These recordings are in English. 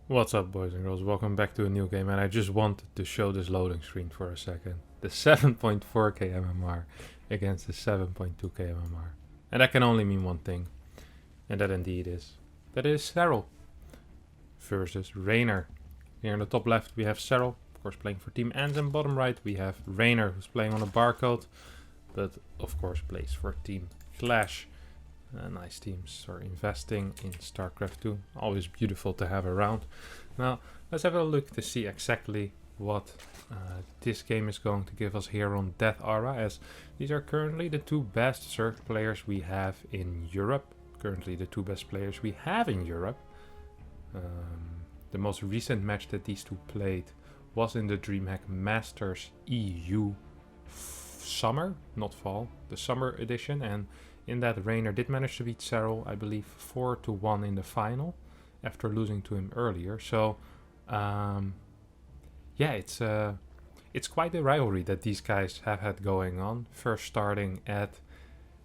What's up, boys and girls? Welcome back to a new game, and I just wanted to show this loading screen for a second. The 7.4k MMR against the 7.2k MMR. And that can only mean one thing, and that indeed is Serral versus Reynor. Here in the top left we have Serral, of course playing for Team Ans, and bottom right we have Reynor, who's playing on a barcode, but of course plays for Team Clash. Nice teams are investing in StarCraft 2. Always beautiful to have around. Now, let's have a look to see exactly what this game is going to give us here on Death Aura, as these are currently the two best Zerg players we have in Europe. Currently the two best players we have in Europe. The most recent match that these two played was in the DreamHack Masters EU summer, not fall, the summer edition, and in that, Reynor did manage to beat Serral, I believe, 4-1 in the final, after losing to him earlier. So, yeah, it's quite a rivalry that these guys have had going on. First starting at,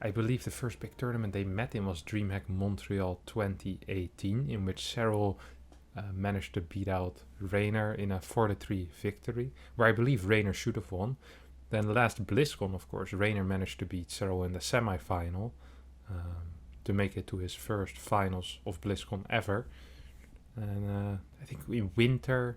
I believe the first big tournament they met in was DreamHack Montreal 2018, in which Serral managed to beat out Reynor in a 4-3 victory, where I believe Reynor should have won. Then last BlizzCon, of course, Reynor managed to beat Serral in the semi-final to make it to his first finals of BlizzCon ever. And I think in winter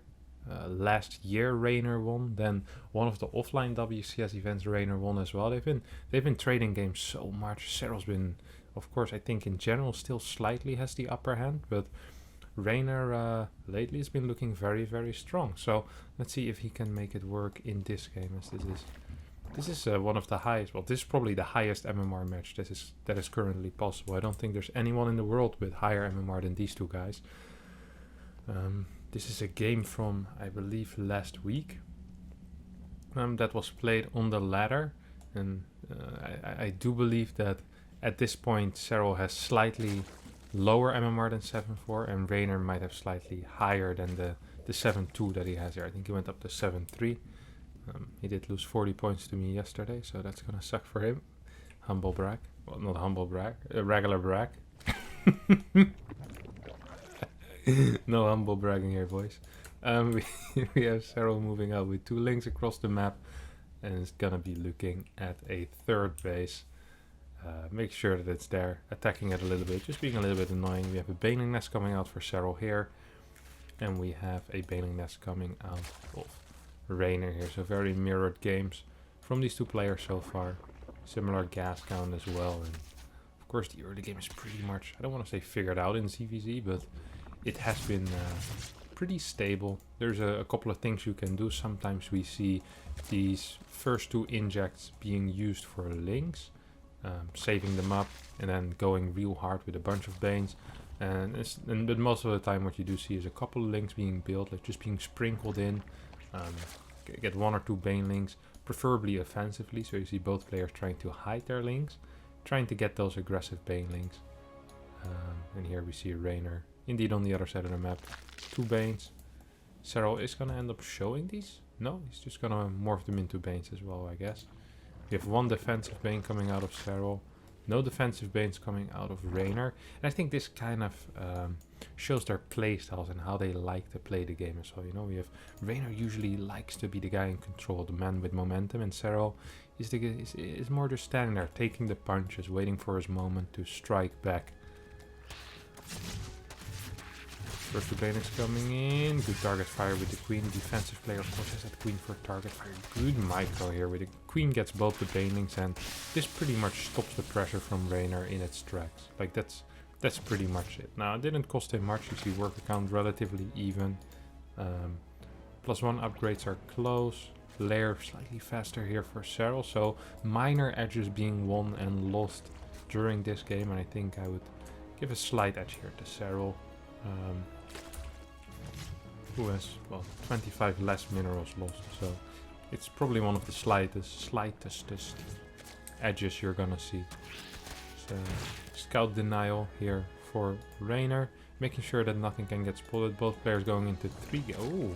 last year, Reynor won. Then one of the offline WCS events, Reynor won as well. They've been trading games so much. Serral's been, of course, I think in general still slightly has the upper hand, but Reynor lately has been looking very, very strong. So let's see if he can make it work in this game, as this is one of the highest. Well, this is probably the highest MMR match that is currently possible. I don't think there's anyone in the world with higher MMR than these two guys. This is a game from, I believe, last week that was played on the ladder, and I do believe that at this point Serral has slightly lower MMR than 7.4, and Reynor might have slightly higher than the 7.2 that he has here. I think he went up to 7.3. He did lose 40 points to me yesterday, so that's gonna suck for him. Humble brag. Well, not humble brag. Regular brag. No humble bragging here, boys. We have Serral moving out with 2 links across the map, and it's gonna be looking at a third base. Make sure that it's there, attacking it a little bit, just being a little bit annoying. We have a Baneling Nest coming out for Serral here, and we have a Baneling Nest coming out of Reynor here. So very mirrored games from these two players so far. Similar gas count as well, and of course the early game is pretty much, I don't want to say figured out in ZVZ, but it has been pretty stable. There's a couple of things you can do. Sometimes we see these first 2 injects being used for links, saving them up and then going real hard with a bunch of Banes. But most of the time what you do see is a couple of links being built, like just being sprinkled in. Get 1 or 2 Bane links, preferably offensively, so you see both players trying to hide their links, trying to get those aggressive Bane links. And here we see Reynor, indeed on the other side of the map, 2 Banes. Serral is gonna end up showing these? No, he's just gonna morph them into Banes as well, I guess. We have 1 defensive Bane coming out of Serral, no defensive Banes coming out of Reynor. And I think this kind of shows their play styles and how they like to play the game as well. You know, we have Reynor usually likes to be the guy in control, the man with momentum, and Serral is more just standing there, taking the punches, waiting for his moment to strike back. First the Bane is coming in. Good target fire with the Queen. Defensive player, of course, has that Queen for target fire. Good micro here with the Queen, gets both the Banelings, and this pretty much stops the pressure from Reynor in its tracks. Like, that's pretty much it. Now, it didn't cost him much. You see worker count relatively even. +1 upgrades are close. Lair slightly faster here for Serral. So, minor edges being won and lost during this game. And I think I would give a slight edge here to Serral. Who has, well, 25 less minerals lost, so it's probably one of the slightest edges you're gonna see. So, scout denial here for Reynor, making sure that nothing can get spotted. Both players going into 3 oh,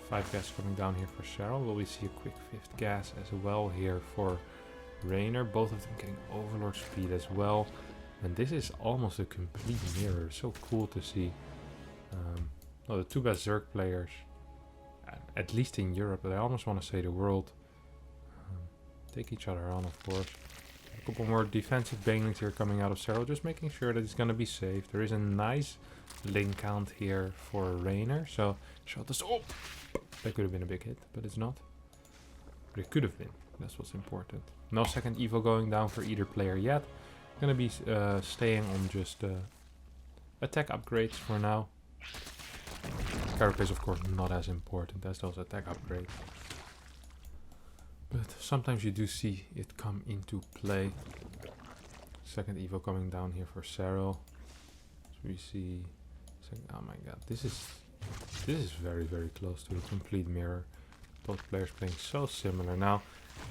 5 gas coming down here for Serral. Will we see a quick 5th gas as well here for Reynor? Both of them getting overlord speed as well. And this is almost a complete mirror. So cool to see. Well, the two best Zerg players, at least in Europe, but I almost want to say the world, take each other on, of course. A couple more defensive banelings here coming out of Serral, just making sure that it's going to be safe. There is a nice lane count here for Reynor, so shot this. Oh! That could have been a big hit, but it's not. But it could have been. That's what's important. No second evo going down for either player yet. Gonna be staying on just attack upgrades for now. Carapace, of course, not as important as those attack upgrades. But sometimes you do see it come into play. Second evo coming down here for Serral. So we see... Oh my god, this is very, very close to a complete mirror. Both players playing so similar. Now,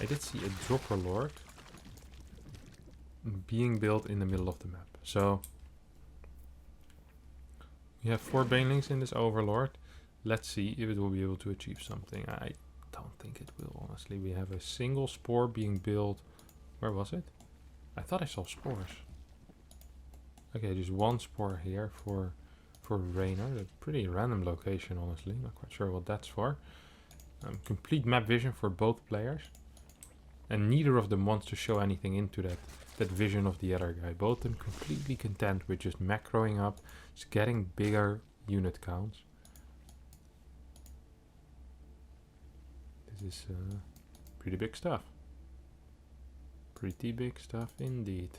I did see a Dropper Lord being built in the middle of the map. So, we have 4 banelings in this Overlord. Let's see if it will be able to achieve something. I don't think it will, honestly. We have a single spore being built. Where was it? I thought I saw spores. Okay, just 1 spore here for Reynor. A pretty random location, honestly. Not quite sure what that's for. Complete map vision for both players. And neither of them wants to show anything into that vision of the other guy. Both of them completely content with just macroing up, just getting bigger unit counts. This is pretty big stuff. Pretty big stuff indeed.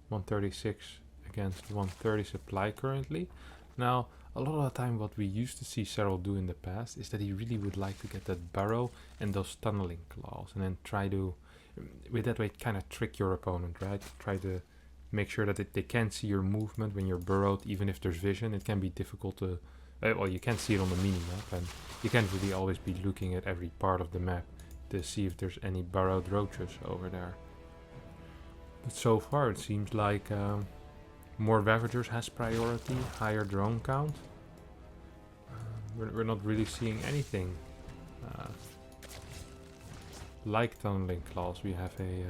136 against 130 supply currently. Now, a lot of the time what we used to see Serral do in the past is that he really would like to get that burrow and those tunneling claws and then try to, with that way, kind of trick your opponent, right? Try to make sure that they can't see your movement when you're burrowed, even if there's vision. It can be difficult to, well, you can't see it on the mini-map, and you can't really always be looking at every part of the map to see if there's any burrowed roaches over there. But so far it seems like more Ravagers has priority, higher drone count. We're not really seeing anything like tunneling claws. We have a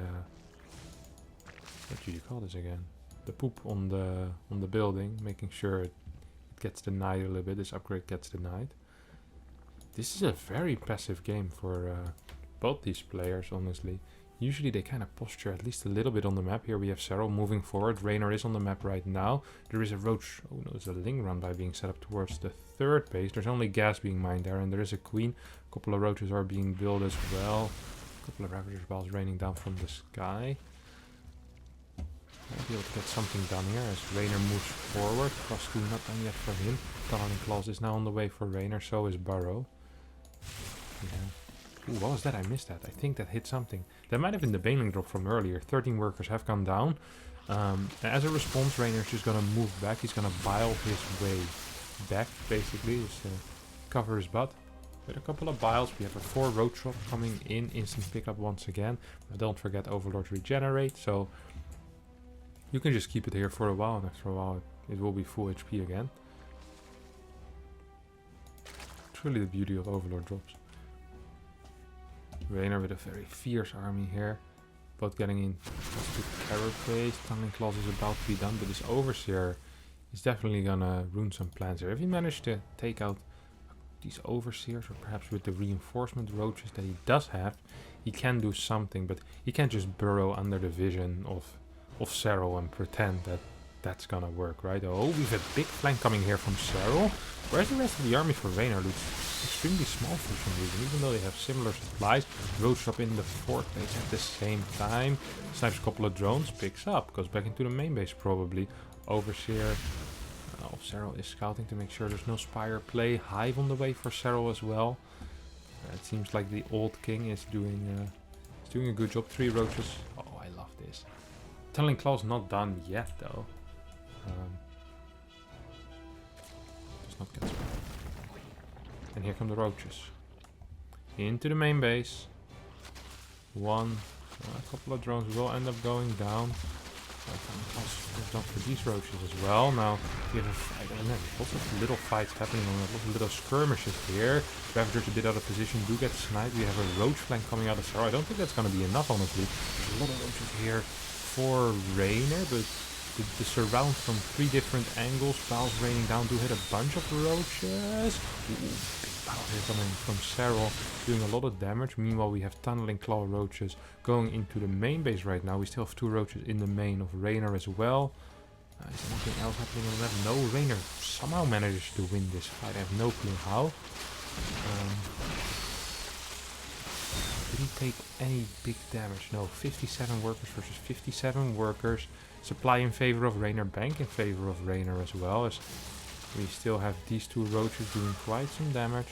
what do you call this again? The poop on the building, making sure it gets denied a little bit. This upgrade gets denied. This is a very passive game for both these players, honestly. Usually they kind of posture at least a little bit on the map. Here we have Serral moving forward. Reynor is on the map right now. There is a roach. Oh no, there's a Ling run by being set up towards the 3rd base. There's only gas being mined there, and there is a queen. A couple of roaches are being built as well. A couple of Ravagers balls raining down from the sky. Might be able to get something done here as Reynor moves forward. Cross 2 not done yet for him. Tunneling Claws is now on the way for Reynor, so is Burrow. Yeah. Ooh, what was that? I missed that. I think that hit something. That might have been the Baneling drop from earlier. 13 workers have gone down. As a response, Reynor's just gonna move back. He's gonna bile his way back, basically. Just cover his butt. With a couple of biles, we have a 4 roach drop coming in. Instant pickup once again. But don't forget Overlord regenerate. So you can just keep it here for a while. And after a while, it will be full HP again. It's really the beauty of Overlord drops. Reynor with a very fierce army here. Both getting in to Carapace. Tunneling Claws is about to be done, but this Overseer is definitely gonna ruin some plans here. If he managed to take out these Overseers, or perhaps with the reinforcement roaches that he does have, he can do something, but he can't just burrow under the vision of Serral and pretend that that's gonna work, right? Oh, we have a big flank coming here from Serral. Where's the rest of the army for Reynor? Looks extremely small for some reason, even though they have similar supplies. Roach up in the 4th base at the same time. Snipes a couple of drones, picks up, goes back into the main base probably. Overseer of Serral is scouting to make sure there's no Spire play. Hive on the way for Serral as well. It seems like the old king is doing a good job. 3 roaches. Oh, I love this. Tunneling Claw's not done yet though. Does not get spotted. And here come the roaches. Into the main base. A couple of drones will end up going down. Done for these roaches as well. Now we have a fight, and then lots of little fights happening on lots of little skirmishes here. Ravagers a bit out of position, do get sniped. We have a roach flank coming out of Serral. I don't think that's going to be enough, honestly. There's a lot of roaches here for Reynor, but the surround from 3 different angles. Piles raining down to hit a bunch of roaches. Ooh, big pile here coming from Serral, doing a lot of damage. Meanwhile, we have tunneling claw roaches going into the main base right now. We still have 2 roaches in the main of Reynor as well. Is anything else happening on the map? No, Reynor somehow manages to win this fight. I have no clue how. Did he take any big damage? No, 57 workers versus 57 workers. Supply in favor of Reynor, bank in favor of Reynor as well, as we still have these 2 roaches doing quite some damage.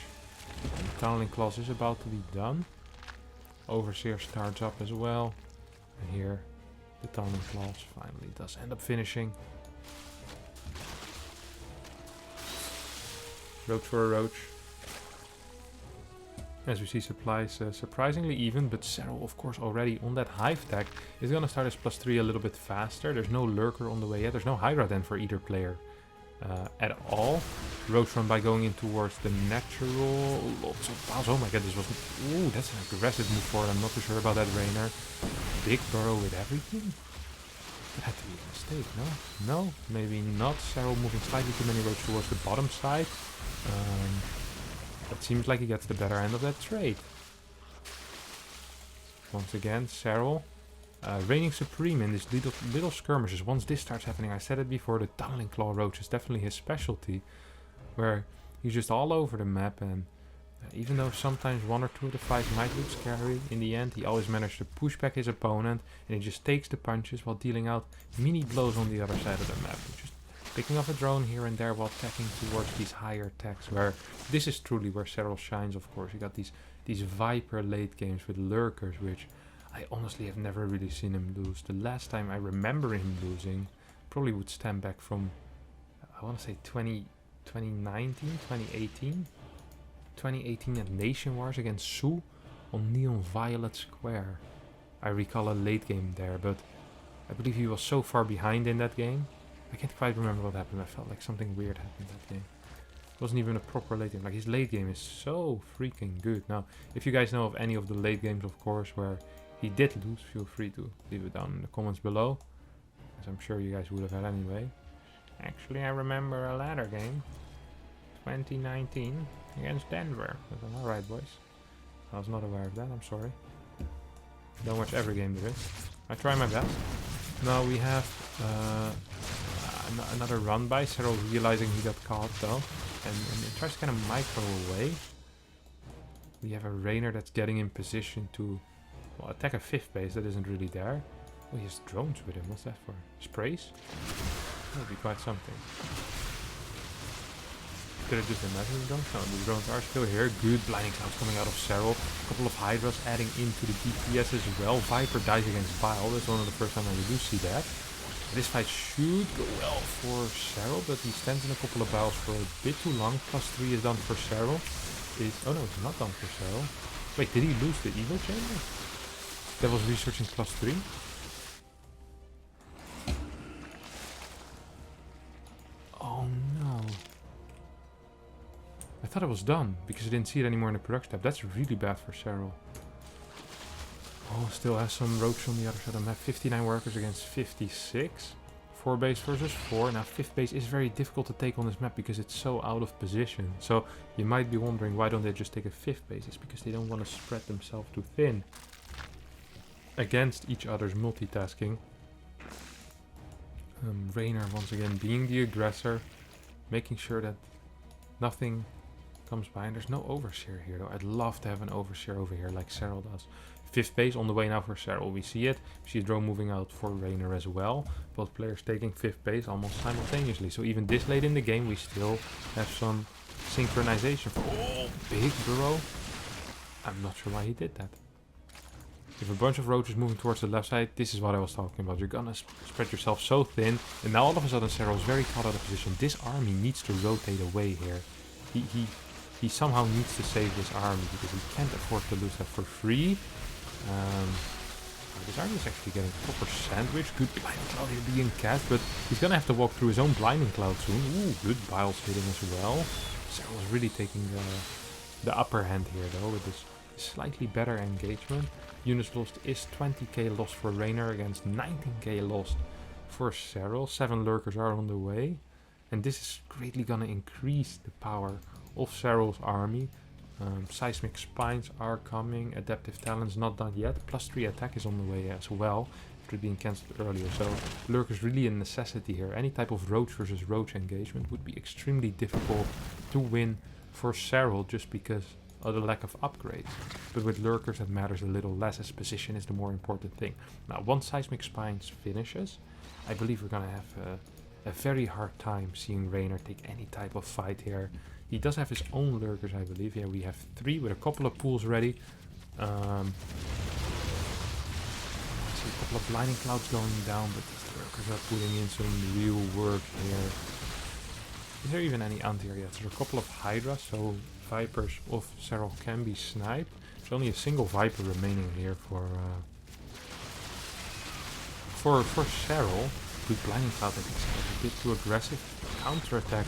And tunneling claws is about to be done. Overseer starts up as well. And here the tunneling claws finally does end up finishing. Roach for a roach. As we see, supplies surprisingly even, but Serral, of course, already on that hive tag is going to start his +3 a little bit faster. There's no lurker on the way yet. There's no Hydra then for either player at all. Roach run by going in towards the natural. Lots of piles. Oh my god, this was... Ooh, that's an aggressive move forward. I'm not too sure about that, Reynor. Big burrow with everything. That had to be a mistake, no? No, maybe not. Serral moving slightly too many roaches towards the bottom side. It seems like he gets the better end of that trade. Once again, Serral reigning supreme in these little skirmishes. Once this starts happening, I said it before, the tunneling claw roach is definitely his specialty, where he's just all over the map, and even though sometimes 1 or 2 of the fights might look scary, in the end he always managed to push back his opponent, and he just takes the punches while dealing out mini blows on the other side of the map. Just picking off a drone here and there while attacking towards these higher attacks, where this is truly where Serral shines, of course. You got these Viper late games with lurkers, which I honestly have never really seen him lose. The last time I remember him losing probably would stem back from, I want to say 2019, 2018? 2018 at Nation Wars against Su on Neon Violet Square. I recall a late game there, but I believe he was so far behind in that game. I can't quite remember what happened. I felt like something weird happened that game. It wasn't even a proper late game. Like, his late game is so freaking good. Now, if you guys know of any of the late games, of course, where he did lose, feel free to leave it down in the comments below, as I'm sure you guys would have had anyway. Actually, I remember a ladder game, 2019, against Denver. Alright, boys. I was not aware of that, I'm sorry. Don't watch every game there is. I try my best. Now we have another run by Serral, realizing he got caught though, and it tries to kind of micro away. We have a Reynor that's getting in position to, well, attack a 5th base that isn't really there. Oh, he has drones with him. What's that for? Sprays? That would be quite something. Could have just imagined the drones? No, the drones are still here. Good blinding clouds coming out of Serral. A couple of Hydras adding into the DPS as well. Viper dies against Bile. That's one of the first time we do see that. This fight should go well for Serral, but he stands in a couple of Biles for a bit too long. +3 is done for Serral. Oh no, it's not done for Serral. Wait, did he lose the Evo Chamber? That was researching +3. Oh no. I thought it was done, because I didn't see it anymore in the production tab. That's really bad for Serral. Oh, still has some roach on the other side of the map. 59 workers against 56. 4 base versus 4. Now 5th base is very difficult to take on this map because it's so out of position. So you might be wondering, why don't they just take a 5th base? It's because they don't want to spread themselves too thin against each other's multitasking. Reynor once again being the aggressor, making sure that nothing comes by. And there's no overseer here though. I'd love to have an overseer over here like Serral does. 5th base on the way now for Serral. We see it. We see a drone moving out for Reynor as well. Both players taking 5th base almost simultaneously. So even this late in the game, we still have some synchronization. Oh, big burrow. I'm not sure why he did that. If a bunch of roaches moving towards the left side, this is what I was talking about. You're gonna spread yourself so thin, and now all of a sudden Serral is very caught out of position. This army needs to rotate away here. He somehow needs to save this army because he can't afford to lose that for free. This army is actually getting a proper sandwich. Good blinding cloud here being cast, but he's gonna have to walk through his own blinding cloud soon. Ooh, good Biles hitting as well. Serral is really taking the upper hand here though with this slightly better engagement. Units lost is 20k lost for Reynor against 19k lost for Serral. 7 lurkers are on the way. And this is greatly going to increase the power of Serral's army. Seismic Spines are coming. Adaptive Talents not done yet. +3 attack is on the way as well, after being cancelled earlier. So Lurk is really a necessity here. Any type of roach versus roach engagement would be extremely difficult to win for Serral, just because of the lack of upgrades. But with Lurkers that matters a little less, as position is the more important thing. Now once Seismic Spines finishes, I believe we're gonna have a very hard time seeing Reynor take any type of fight here. He does have his own lurkers, I believe. Yeah, we have 3 with a couple of pools ready. I see a couple of blinding clouds going down, but these lurkers are putting in some real work here. Is there even any anti-air yet? There's a couple of Hydras, so Vipers of Serral can be sniped. There's only a single Viper remaining here for Serral. Good blinding cloud, I think it's a bit too aggressive. Counter-attack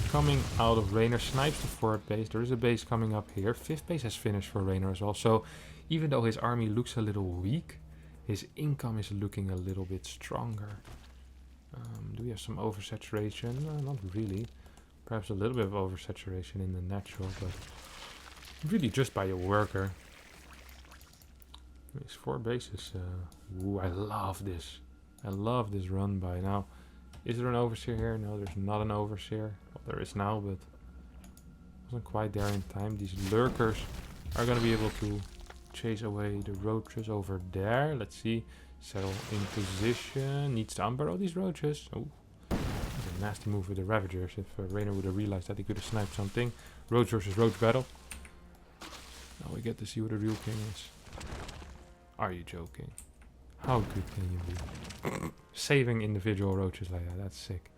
coming out of Reynor, snipes the 4th base. There is a base coming up here. 5th base has finished for Reynor as well. So even though his army looks a little weak, his income is looking a little bit stronger. Do we have some oversaturation? Not really. Perhaps a little bit of oversaturation in the natural, but really just by a worker. These 4 bases. Ooh, I love this. I love this run by. Now, is there an overseer here? No, there's not an overseer. Well, there is now, but wasn't quite there in time. These lurkers are going to be able to chase away the roaches over there. Let's see. Settle in position. Needs to unburrow these roaches. Oh, that's a nasty move with the Ravagers. If Reynor would have realized that, he could have sniped something. Roach versus roach battle. Now we get to see what a real king is. Are you joking? How good can you be? Saving individual roaches like that, that's sick.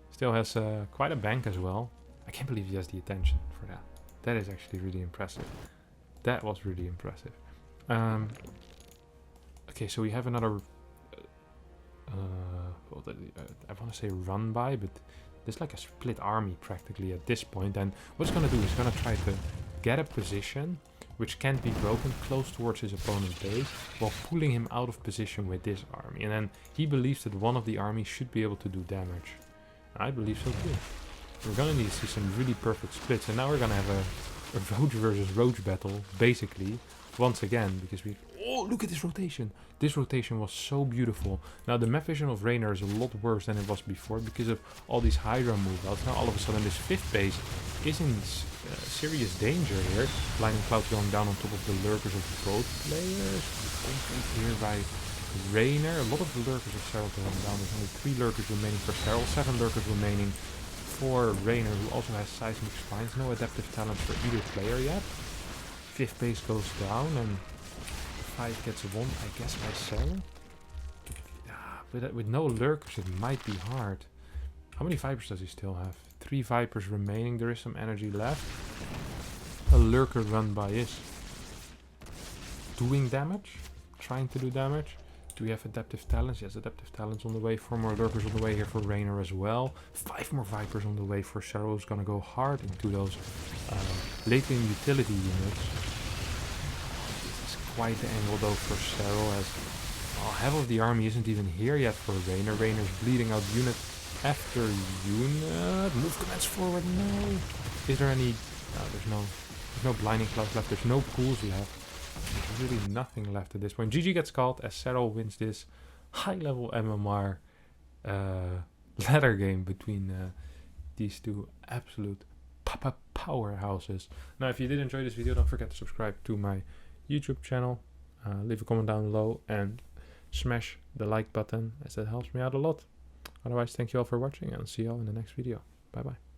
Still has quite a bank as well. I can't believe he has the attention for that. That is actually really impressive. That was really impressive. Okay, so we have another... well, I want to say run by, but there's like a split army practically at this point. And what it's going to do is it's going to try to get a position which can't be broken close towards his opponent's base, while pulling him out of position with this army. And then he believes that one of the armies should be able to do damage. I believe so too. We're gonna need to see some really perfect splits, and now we're gonna have a roach versus roach battle, basically, once again, because we... Oh, look at this rotation! This rotation was so beautiful. Now the map vision of Reynor is a lot worse than it was before, because of all these Hydra move-outs. Now all of a sudden this 5th base is in serious danger here. Blinding cloud going down on top of the lurkers of both players. Here by Reynor. A lot of the lurkers of Serral going down. There's only 3 lurkers remaining for Serral, 7 lurkers remaining for Reynor, who also has Seismic Spines. No adaptive talents for either player yet. 5th base goes down and 5 gets won, I guess, by Serral. Yeah, with no lurkers it might be hard. How many Vipers does he still have? 3 Vipers remaining. There is some energy left. A lurker run by is doing damage. Trying to do damage. Do we have adaptive talents? Yes, adaptive talents on the way. 4 more lurkers on the way here for Reynor as well. 5 more Vipers on the way for Serral, who's gonna go hard into those late-game utility units. This is quite the angle though for Serral, as half of the army isn't even here yet for Reynor. Reynor's bleeding out unit after unit. Move commands forward. No. Is there any... No, there's no blinding clouds left. There's no pools left. There's really nothing left at this point. GG gets called as Serral wins this high-level MMR ladder game between these 2 absolute powerhouses. Now, if you did enjoy this video, don't forget to subscribe to my YouTube channel. Leave a comment down below and smash the like button, as that helps me out a lot. Otherwise, thank you all for watching, and I'll see you all in the next video. Bye bye.